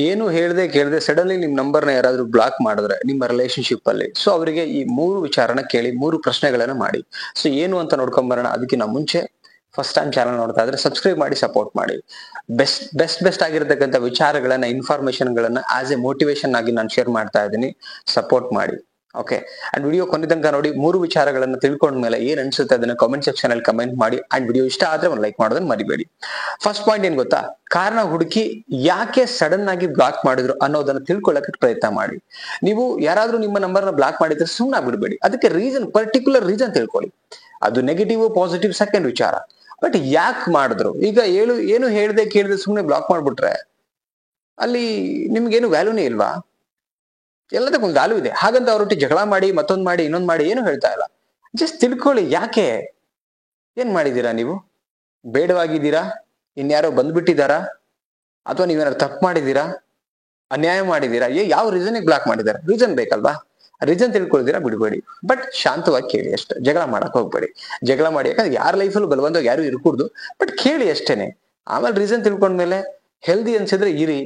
ಏನು ಹೇಳ್ದೆ ಕೇಳದೆ ಸಡನ್ಲಿ ನಿಮ್ ನಂಬರ್ನ ಯಾರಾದ್ರೂ ಬ್ಲಾಕ್ ಮಾಡಿದ್ರೆ ನಿಮ್ಮ ರಿಲೇಶನ್ಶಿಪ್ ಅಲ್ಲಿ, ಸೊ ಅವರಿಗೆ ಈ 3 ವಿಚಾರನ ಕೇಳಿ 3 ಪ್ರಶ್ನೆಗಳನ್ನ ಮಾಡಿ. ಸೊ ಏನು ಅಂತ ನೋಡ್ಕೊಂಡ್ ಬರೋಣ. ಅದಕ್ಕಿಂತ ಮುಂಚೆ ಫಸ್ಟ್ ಟೈಮ್ ಚಾನಲ್ ನೋಡ್ತಾ ಇದ್ರೆ ಸಬ್ಸ್ಕ್ರೈಬ್ ಮಾಡಿ, ಸಪೋರ್ಟ್ ಮಾಡಿ. ಬೆಸ್ಟ್ ಆಗಿರತಕ್ಕಂಥ ವಿಚಾರಗಳನ್ನ, ಇನ್ಫಾರ್ಮೇಶನ್ ಗಳನ್ನ ಆಸ್ ಎ ಮೋಟಿವೇಶನ್ ಆಗಿ ನಾನು ಶೇರ್ ಮಾಡ್ತಾ ಇದ್ದೀನಿ. ಸಪೋರ್ಟ್ ಮಾಡಿ. ಓಕೆ, ಅಂಡ್ ವಿಡಿಯೋ ಕೊನೆ ತನಕ ನೋಡಿ. 3 ವಿಚಾರಗಳನ್ನ ತಿಳ್ಕೊಂಡ್ಮೇಲೆ ಏನ್ ಅನ್ಸುತ್ತೆ ಅದನ್ನ ಕಾಮೆಂಟ್ ಸೆಕ್ಷನ್ ಅಲ್ಲಿ ಕಮೆಂಟ್ ಮಾಡಿ. ಅಂಡ್ ವಿಡಿಯೋ ಇಷ್ಟ ಆದ್ರೆ ಒಂದು ಲೈಕ್ ಮಾಡೋದನ್ನ ಮರಿಬೇಡಿ. ಫಸ್ಟ್ ಪಾಯಿಂಟ್ ಏನ್ ಗೊತ್ತಾ, ಕಾರಣ ಹುಡುಕಿ ಯಾಕೆ ಸಡನ್ ಆಗಿ ಬ್ಲಾಕ್ ಮಾಡಿದ್ರು ಅನ್ನೋದನ್ನ ತಿಳ್ಕೊಳ್ಳಕ್ಕೆ ಪ್ರಯತ್ನ ಮಾಡಿ. ನೀವು ಯಾರಾದ್ರೂ ನಿಮ್ಮ ನಂಬರ್ನ ಬ್ಲಾಕ್ ಮಾಡಿದ್ರೆ ಸುಮ್ಮನೆ ಬಿಡಬೇಡಿ. ಅದಕ್ಕೆ ರೀಸನ್, ಪರ್ಟಿಕ್ಯುಲರ್ ರೀಸನ್ ತಿಳ್ಕೊಳ್ಳಿ. ಅದು ನೆಗೆಟಿವ್ ಪಾಸಿಟಿವ್ ಸೆಕೆಂಡ್ ವಿಚಾರ. ಬಟ್ ಯಾಕೆ ಮಾಡಿದ್ರು? ಈಗ ಏನು ಹೇಳ್ದೆ ಕೇಳದೆ ಸುಮ್ಮನೆ ಬ್ಲಾಕ್ ಮಾಡ್ಬಿಟ್ರೆ ಅಲ್ಲಿ ನಿಮ್ಗೇನು ವ್ಯಾಲ್ಯೂನೇ ಇಲ್ವಾ? ಎಲ್ಲದಕ್ಕೊಂದು ವ್ಯಾಲ್ಯೂ ಇದೆ. ಹಾಗಂತ ಅವ್ರೊಟ್ಟಿಗೆ ಜಗಳ ಮಾಡಿ, ಮತ್ತೊಂದ್ ಮಾಡಿ, ಇನ್ನೊಂದ್ ಮಾಡಿ ಏನು ಹೇಳ್ತಾ ಇಲ್ಲ. ಜಸ್ಟ್ ತಿಳ್ಕೊಳ್ಳಿ ಯಾಕೆ. ಏನ್ ಮಾಡಿದೀರಾ ನೀವು? ಬೇಡವಾಗಿದ್ದೀರಾ? ಇನ್ಯಾರೋ ಬಂದ್ಬಿಟ್ಟಿದಾರಾ? ಅಥವಾ ನೀವೇನಾದ್ರು ತಪ್ಪು ಮಾಡಿದೀರಾ? ಅನ್ಯಾಯ ಮಾಡಿದೀರಾ? ಯಾವ ರೀಸನ್ಗೆ ಬ್ಲಾಕ್ ಮಾಡಿದಾರೆ? ರೀಸನ್ ಬೇಕಲ್ವಾ? ರೀಸನ್ ತಿಳ್ಕೊಳ್ತೀರಾ ಬಿಡ್ಬೇಡಿ. ಬಟ್ ಶಾಂತವಾಗಿ ಕೇಳಿ ಅಷ್ಟೇ. ಜಗಳ ಮಾಡಕ್ ಹೋಗ್ಬೇಡಿ. ಜಗಳ ಮಾಡಿ, ಯಾಕಂದ್ರೆ ಯಾರ ಲೈಫಲ್ಲೂ ಬಲವಂತವಾಗಿ ಯಾರು ಇರ್ಕೂಡ್ದು. ಬಟ್ ಕೇಳಿ ಅಷ್ಟೇನೆ. ಆಮೇಲೆ ರೀಸನ್ ತಿಳ್ಕೊಂಡ್ಮೇಲೆ ಹೆಲ್ದಿ ಅನ್ಸಿದ್ರೆ ಇರಿ.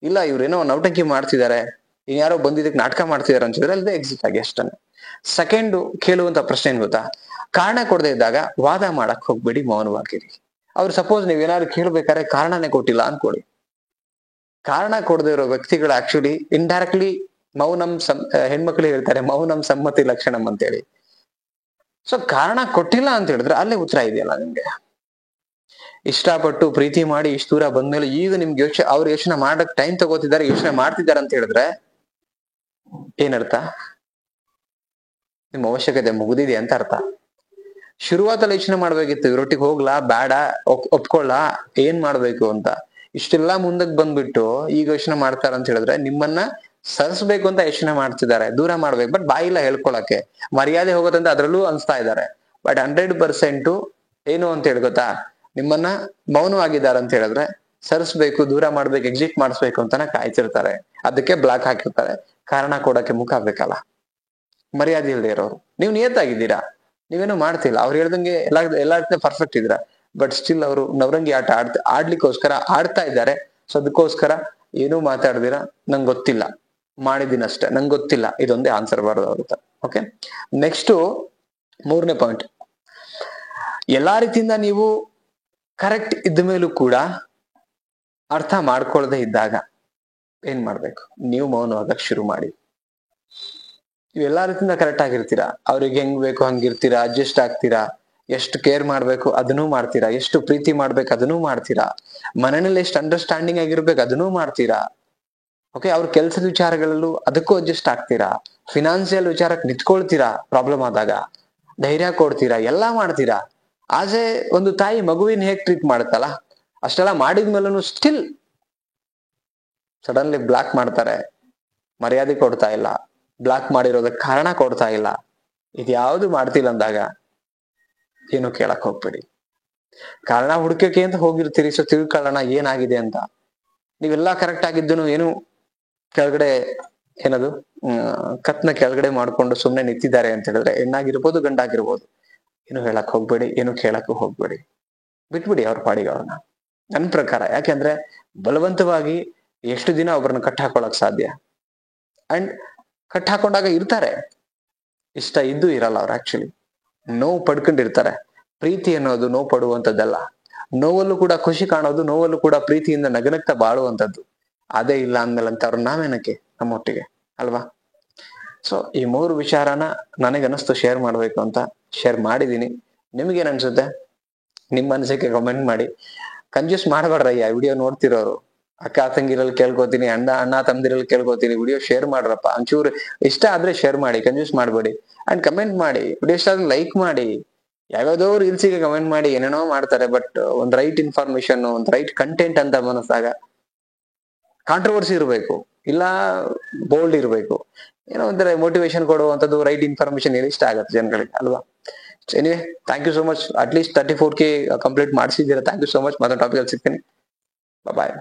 ಇಲ್ಲ ಇವ್ರೇನೋ ನೌಟಂಕಿ ಮಾಡ್ತಿದ್ದಾರೆ, ಇನ್ಯಾರೋ ಬಂದಿದ್ದಕ್ಕೆ ನಾಟಕ ಮಾಡ್ತಿದಾರೆ ಅನ್ಸಿದ್ರೆ ಅಲ್ಲದೆ ಎಕ್ಸಿಟ್ ಆಗಿ ಅಷ್ಟೇ. ಸೆಕೆಂಡ್ ಕೇಳುವಂತ ಪ್ರಶ್ನೆ ಏನ್ ಗೊತ್ತಾ, ಕಾರಣ ಕೊಡದೇ ಇದ್ದಾಗ ವಾದ ಮಾಡಕ್ ಹೋಗ್ಬೇಡಿ, ಮೌನವಾಗಿರಿ. ಅವ್ರು ಸಪೋಸ್ ನೀವೇನಾದ್ರು ಕೇಳ್ಬೇಕಾದ್ರೆ ಕಾರಣನೇ ಕೊಟ್ಟಿಲ್ಲ ಅನ್ಕೊಳ್ಳಿ. ಕಾರಣ ಕೊಡದೇ ಇರೋ ವ್ಯಕ್ತಿಗಳು ಆಕ್ಚುಲಿ ಇಂಡೈರೆಕ್ಟ್ಲಿ ಮೌನಂ ಹೆಣ್ಮಕ್ಳು ಹೇಳ್ತಾರೆ ಮೌನಂ ಸಮ್ಮತಿ ಲಕ್ಷಣಂ ಅಂತೇಳಿ. ಸೊ ಕಾರಣ ಕೊಟ್ಟಿಲ್ಲ ಅಂತ ಹೇಳಿದ್ರೆ ಅಲ್ಲೇ ಉತ್ತರ ಇದೆಯಲ್ಲ ನಿಮ್ಗೆ. ಇಷ್ಟಪಟ್ಟು ಪ್ರೀತಿ ಮಾಡಿ ಇಷ್ಟು ದೂರ ಬಂದ್ಮೇಲೆ ಈಗ ನಿಮ್ಗೆ ಅವ್ರು ಯೋಚನೆ ಮಾಡಕ್ ಟೈಮ್ ತಗೋತಿದ್ದಾರೆ, ಯೋಚನೆ ಮಾಡ್ತಿದ್ದಾರೆ ಅಂತ ಹೇಳಿದ್ರೆ ಏನರ್ಥ? ನಿಮ್ ಅವಶ್ಯಕತೆ ಮುಗಿದಿದೆ ಅಂತ ಅರ್ಥ. ಶುರುವಾತಲ್ಲಿ ಯೋಚನೆ ಮಾಡ್ಬೇಕಿತ್ತು, ಇವ್ರೊಟ್ಟಿಗೆ ಹೋಗ್ಲಾ ಬೇಡ, ಒಪ್ಕೊಳ್ಳ, ಏನ್ ಮಾಡ್ಬೇಕು ಅಂತ. ಇಷ್ಟೆಲ್ಲಾ ಮುಂದಕ್ಕೆ ಬಂದ್ಬಿಟ್ಟು ಈಗ ಯೋಚನೆ ಮಾಡ್ತಾರ ಅಂತ ಹೇಳಿದ್ರೆ ನಿಮ್ಮನ್ನ ಸರಿಸ್ಬೇಕು ಅಂತ ಯೋಚನೆ ಮಾಡ್ತಿದ್ದಾರೆ, ದೂರ ಮಾಡ್ಬೇಕು. ಬಟ್ ಬಾಯಿಲ್ಲ ಹೇಳ್ಕೊಳಕ್ಕೆ, ಮರ್ಯಾದೆ ಹೋಗೋದಂತ ಅದ್ರಲ್ಲೂ ಅನ್ಸ್ತಾ ಇದ್ದಾರೆ. ಬಟ್ 100% ಏನು ಅಂತ ಹೇಳಿ ಗೊತ್ತಾ, ನಿಮ್ಮನ್ನ ಮೌನವಾಗಿದ್ದಾರೆ ಅಂತ ಹೇಳಿದ್ರೆ ಸರಿಸ್ಬೇಕು, ದೂರ ಮಾಡ್ಬೇಕು, ಎಕ್ಸಿಟ್ ಮಾಡಿಸ್ಬೇಕು ಅಂತಾನೆ ಕಾಯ್ತಿರ್ತಾರೆ. ಅದಕ್ಕೆ ಬ್ಲಾಕ್ ಹಾಕಿರ್ತಾರೆ. ಕಾರಣ ಕೊಡಕ್ಕೆ ಮುಖ ಬೇಕಲ್ಲ. ಮರ್ಯಾದೆ ಇಲ್ಲದೆ ಇರೋರು. ನೀವು ನಿಯತ್ತಾಗಿದ್ದೀರಾ, ನೀವೇನು ಮಾಡ್ತಿಲ್ಲ. ಅವ್ರು ಹೇಳ್ದಂಗೆ ಎಲ್ಲಾ ರೀತಿಯ ಪರ್ಫೆಕ್ಟ್ ಇದ್ದೀರಾ. ಬಟ್ ಸ್ಟಿಲ್ ಅವರು ನವರಂಗಿ ಆಟ ಆಡ್ಲಿಕ್ಕೋಸ್ಕರ ಆಡ್ತಾ ಇದ್ದಾರೆ. ಸೊ ಅದಕ್ಕೋಸ್ಕರ ಏನೂ ಮಾತಾಡ್ದಿರಾ ನಂಗೆ ಗೊತ್ತಿಲ್ಲ, ಮಾಡಿದೀನಿ ಅಷ್ಟೇ, ನಂಗೆ ಗೊತ್ತಿಲ್ಲ, ಇದೊಂದೇ ಆನ್ಸರ್ ಬರೋದಾಗುತ್ತೆ. ಓಕೆ, ನೆಕ್ಸ್ಟ್ 3ನೇ ಪಾಯಿಂಟ್. ಎಲ್ಲಾ ರೀತಿಯಿಂದ ನೀವು ಕರೆಕ್ಟ್ ಇದ್ದ ಮೇಲೂ ಕೂಡ ಅರ್ಥ ಮಾಡ್ಕೊಳ್ದೆ ಇದ್ದಾಗ ಏನ್ ಮಾಡ್ಬೇಕು? ನೀವು ಮೌನವಾಗಕ್ ಶುರು ಮಾಡಿ. ನೀವು ಎಲ್ಲಾ ರೀತಿಯಿಂದ ಕರೆಕ್ಟ್ ಆಗಿರ್ತೀರಾ, ಅವ್ರಿಗೆ ಹೆಂಗ್ ಬೇಕು ಹಂಗಿರ್ತೀರಾ, ಅಡ್ಜಸ್ಟ್ ಆಗ್ತೀರಾ, ಎಷ್ಟು ಕೇರ್ ಮಾಡ್ಬೇಕು ಅದನ್ನೂ ಮಾಡ್ತೀರಾ, ಎಷ್ಟು ಪ್ರೀತಿ ಮಾಡ್ಬೇಕು ಅದನ್ನೂ ಮಾಡ್ತೀರಾ, ಮನೆಯಲ್ಲಿ ಎಷ್ಟು ಅಂಡರ್ಸ್ಟ್ಯಾಂಡಿಂಗ್ ಆಗಿರ್ಬೇಕು ಅದನ್ನೂ ಮಾಡ್ತೀರಾ. ಓಕೆ, ಅವ್ರ ಕೆಲ್ಸದ ವಿಚಾರಗಳಲ್ಲೂ ಅದಕ್ಕೂ ಅಡ್ಜಸ್ಟ್ ಆಗ್ತೀರಾ, ಫಿನಾನ್ಸಿಯಲ್ ವಿಚಾರಕ್ಕೆ ನಿಂತ್ಕೊಳ್ತೀರಾ, ಪ್ರಾಬ್ಲಮ್ ಆದಾಗ ಧೈರ್ಯ ಕೊಡ್ತೀರಾ, ಎಲ್ಲಾ ಮಾಡ್ತೀರಾ. ಆಸೆ ಒಂದು ತಾಯಿ ಮಗುವಿನ ಹೇಗ್ ಟ್ರೀಟ್ ಮಾಡುತ್ತಲ್ಲ, ಅಷ್ಟೆಲ್ಲ ಮಾಡಿದ್ಮೇಲೂ ಸ್ಟಿಲ್ ಸಡನ್ಲಿ ಬ್ಲಾಕ್ ಮಾಡ್ತಾರೆ. ಮರ್ಯಾದೆ ಕೊಡ್ತಾ ಇಲ್ಲ, ಬ್ಲಾಕ್ ಮಾಡಿರೋದಕ್ಕೆ ಕಾರಣ ಕೊಡ್ತಾ ಇಲ್ಲ, ಇದ್ಯಾವುದು ಮಾಡ್ತಿಲ್ಲ ಅಂದಾಗ ಏನು ಕೇಳಕ್ ಹೋಗ್ಬೇಡಿ. ಕಾರಣ ಹುಡುಕಕ್ಕೆ ಅಂತ ಹೋಗಿರ್ತೀರಿ. ಸೊ ತಿಳ್ಕೊಳ್ಳೋಣ ಏನಾಗಿದೆ ಅಂತ. ನೀವೆಲ್ಲಾ ಕರೆಕ್ಟ್ ಆಗಿದ್ದನು ಏನು ಕೆಳಗಡೆ ಏನದು ಕತ್ನ ಕೆಳಗಡೆ ಮಾಡ್ಕೊಂಡು ಸುಮ್ನೆ ನಿಂತಿದ್ದಾರೆ ಅಂತ ಹೇಳಿದ್ರೆ ಹೆಣ್ಣಾಗಿರ್ಬೋದು ಗಂಡಾಗಿರ್ಬೋದು, ಏನು ಹೇಳಕ್ ಹೋಗ್ಬೇಡಿ, ಏನು ಕೇಳಕ್ಕೂ ಹೋಗ್ಬೇಡಿ. ಬಿಟ್ಬಿಡಿ ಅವ್ರ ಪಾಡಿಗೆ ಅವ್ರನ್ನ, ನನ್ ಪ್ರಕಾರ. ಯಾಕೆಂದ್ರೆ ಬಲವಂತವಾಗಿ ಎಷ್ಟು ದಿನ ಒಬ್ಬರನ್ನ ಕಟ್ ಹಾಕೊಳಕ್ ಸಾಧ್ಯ? ಅಂಡ್ ಕಟ್ ಹಾಕೊಂಡಾಗ ಇರ್ತಾರೆ, ಇಷ್ಟ ಇದ್ದು ಇರಲ್ಲ. ಅವ್ರು ಆಕ್ಚುಲಿ ನೋವು ಪಡ್ಕೊಂಡಿರ್ತಾರೆ. ಪ್ರೀತಿ ಅನ್ನೋದು ನೋವು ಪಡುವಂಥದ್ದಲ್ಲ. ನೋವಲ್ಲೂ ಕೂಡ ಖುಷಿ ಕಾಣೋದು, ನೋವಲ್ಲೂ ಕೂಡ ಪ್ರೀತಿಯಿಂದ ನಗನಗ್ತಾ ಬಾಳುವಂಥದ್ದು. ಅದೇ ಇಲ್ಲ ಅಂದ್ಮೇಲೆ ಅಂತ ಅವ್ರು ನಾವೇನಕ್ಕೆ ನಮ್ಮೊಟ್ಟಿಗೆ ಅಲ್ವಾ? ಸೊ ಈ 3 ವಿಚಾರನ ನನಗನ್ನಿಸ್ತು ಶೇರ್ ಮಾಡ್ಬೇಕು ಅಂತ ಶೇರ್ ಮಾಡಿದೀನಿ. ನಿಮ್ಗೇನ್ ಅನ್ಸುತ್ತೆ? ನಿಮ್ಮ ಅನಿಸಿಕೆ ಕಮೆಂಟ್ ಮಾಡಿ. ಕಂಜೂಸ್ ಮಾಡ್ಬೇಡ್ರಯ್ಯ ವಿಡಿಯೋ ನೋಡ್ತಿರೋರು. ಅಕ್ಕ ತಂಗಿರಲ್ಲಿ ಕೇಳ್ಕೊತೀನಿ, ಅಣ್ಣ ತಮ್ದಿರಲ್ಲಿ ಕೇಳ್ಕೊತೀನಿ, ವಿಡಿಯೋ ಶೇರ್ ಮಾಡ್ರಪ್ಪ. ಒಂಚೂರು ಇಷ್ಟ ಆದ್ರೆ ಶೇರ್ ಮಾಡಿ, ಕಂಜೂಸ್ ಮಾಡ್ಬೇಡಿ. ಅಂಡ್ ಕಮೆಂಟ್ ಮಾಡಿ, ವಿಡಿಯೋ ಇಷ್ಟ ಆದ್ರೆ ಲೈಕ್ ಮಾಡಿ. ಯಾವ್ಯಾವ್ದೋ ರೀಲ್ಸಿಗೆ ಕಮೆಂಟ್ ಮಾಡಿ ಏನೇನೋ ಮಾಡ್ತಾರೆ. ಬಟ್ ಒಂದ್ ರೈಟ್ ಇನ್ಫಾರ್ಮೇಶನ್, ಒಂದ್ ರೈಟ್ ಕಂಟೆಂಟ್ ಅಂತ ಮನಸ್ಸಾಗ ಕಾಂಟ್ರವರ್ಸಿ ಇರಬೇಕು, ಇಲ್ಲ ಬೋಲ್ಡ್ ಇರಬೇಕು, ಏನೋ ಒಂಥರ ಮೋಟಿವೇಶನ್ ಕೊಡುವಂಥದ್ದು, ರೈಟ್ ಇನ್ಫಾರ್ಮೇಶನ್ ಇಷ್ಟ ಆಗುತ್ತೆ ಜನಗಳಿಗೆ ಅಲ್ವಾ? Anyway, thank you so much. At least 34K complete ಮಾಡಿಸಿದ್ದೀರಾ. Thank you so much. ಮತ್ತೊಂದು ಟಾಪಿಕ್ ಅಲ್ಲಿ ಸಿಗ್ತೀನಿ. ಬಾಯ್.